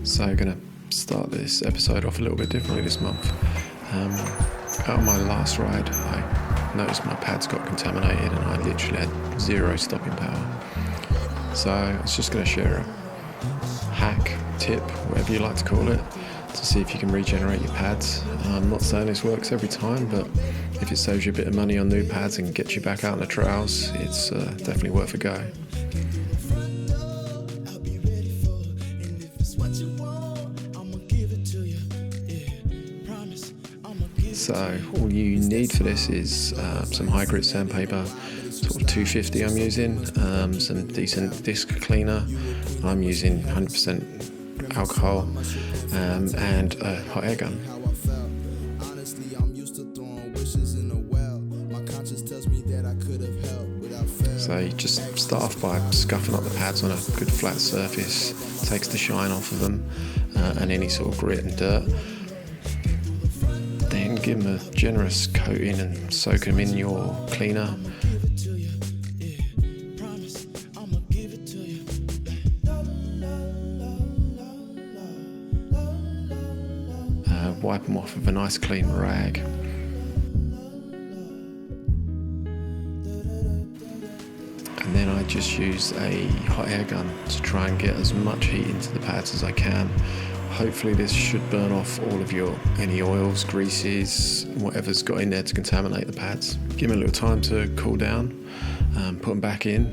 So going to start this episode off a little bit differently this month. Out on my last ride, I noticed my pads got contaminated and I literally had zero stopping power. So I was just going to share a hack, tip, whatever you like to call it, to see if you can regenerate your pads. I'm not saying this works every time, but if it saves you a bit of money on new pads and gets you back out on the trails, it's definitely worth a go. So all you need for this is some high grit sandpaper, sort of 250 I'm using, some decent disc cleaner. I'm using 100% alcohol, and a hot air gun. So you just start off by scuffing up the pads on a good flat surface, takes the shine off of them and any sort of grit and dirt. Then give them a generous coating and soak them in your cleaner. Wipe them off with a nice clean rag. And then I just use a hot air gun to try and get as much heat into the pads as I can. Hopefully this should burn off all of any oils, greases, whatever's got in there to contaminate the pads. Give them a little time to cool down, put them back in,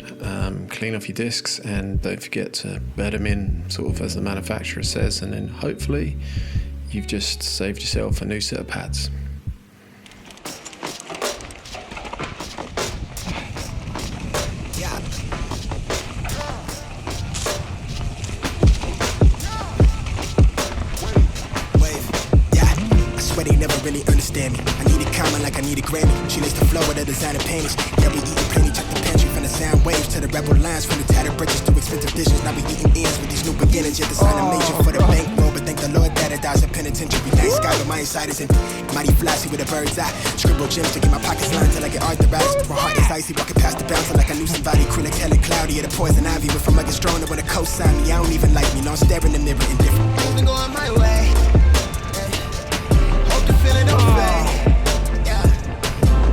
clean off your discs, and don't forget to bed them in sort of as the manufacturer says, and then hopefully you've just saved yourself a new set of pads. They never really understand me. I need a comment like I need a Grammy. She lays the flow with her designer panties. Yeah, we eating plenty, check the pantry. From the sound waves to the rebel lines, from the tattered bridges to expensive dishes. Now we eating ends with these new beginnings. Yet the sign of major for the bankroll, but thank the Lord that it dies a penitentiary. Night sky, but my inside is empty. Mighty flashy with a bird's eye. Scribble gems to get my pockets lined till I get arthritis. My heart is icy, walking past the bouncer like I knew somebody. Cool like hella cloudy, or the poison ivy. But from like a stronger with a cosign me. I don't even like me, no, I'm staring in the mirror indifferent. Moving on my way. Feeling no fade, yeah.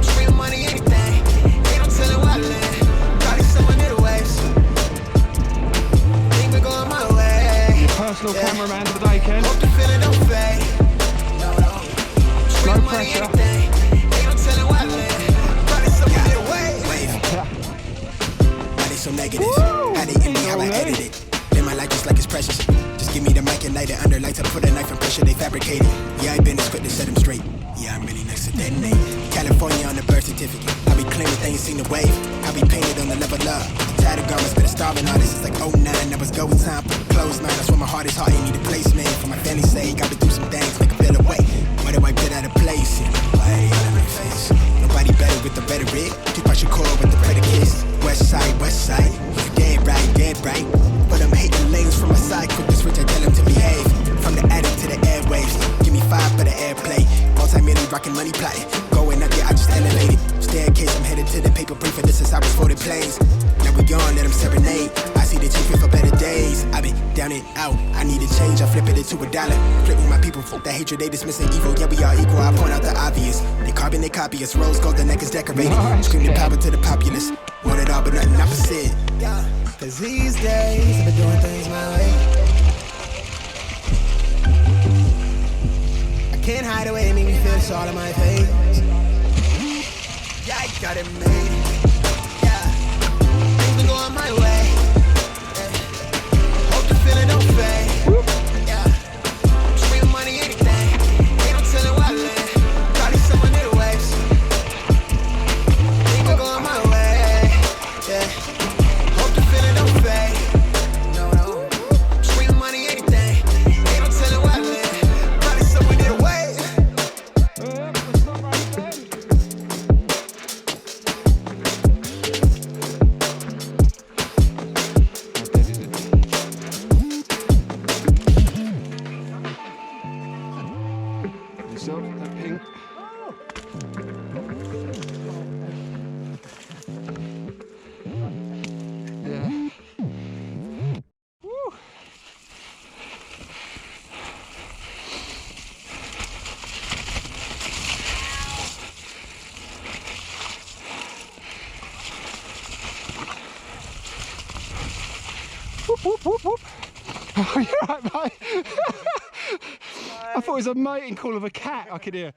Stream money, anything. Ain't no telling where I live. Probably somewhere near the waves. Think we're going my way. Your personal cameraman for the day, Ken. Hope the feeling don't fade. No pressure. Anything. Ain't no telling where I live. Probably somewhere near the waves. Why they so negative? How they end me, how I edit it. Live my life just like it's precious. Just give me the mic and light it under lights. I put a knife and pressure, they fabricated. Yeah, I been as quick to set them straight. Yeah, I'm really next to detonate. California on the birth certificate. I be claiming they ain't seen the wave. I be painted on the level up. The tattered garments, but a starving artist. It's like 09, that was go time. Put the clothes, man. That's where my heart is. Heart ain't need a placement. For my family's sake, I been through some things, make a feel away. Why do I get out of place? Why they all in my face? Nobody better with the rhetoric. Keep out your core with the predicates. West side, west side. You dead right, dead right. But I'm hating lanes from my side. Quick to switch, I tell them to behave. From the attic to the airwaves. Give me 5 for the airplay. Multi-million rockin' money plotting. Going up, yeah, I just elevated. Staircase, I'm headed to the paper brief, and this is how I was folded planes. Now we gone, let them serenade. I see the chief for better days. I been down and out, I need a change. I flip it into $1. Flip with my people, that hatred, they dismissing evil. Yeah, we are equal, I point out the obvious. They carbon, they copy us. Rose gold, the neck is decorated. Scream the power to the populace. Want it all, but nothing opposite. Yeah, cause these days, I've been doing things my way. Can't hide away, they make me feel this all in my face. Yeah, I got it made. Yeah, things been going my way. Yeah. Hope the feeling don't fade. Yeah, stream money, anything. Ain't no telling where I live. Probably somewhere near the waves. Things been going my way. Yeah, hope the feeling don't fade. No, no, stream money, anything. Ain't no telling where I live. Probably somewhere near the waves. So, that pink. Yeah. Woo. Whoop, whoop, whoop, whoop. Oh, you're right, mate. I thought it was a mating call of a cat I could hear.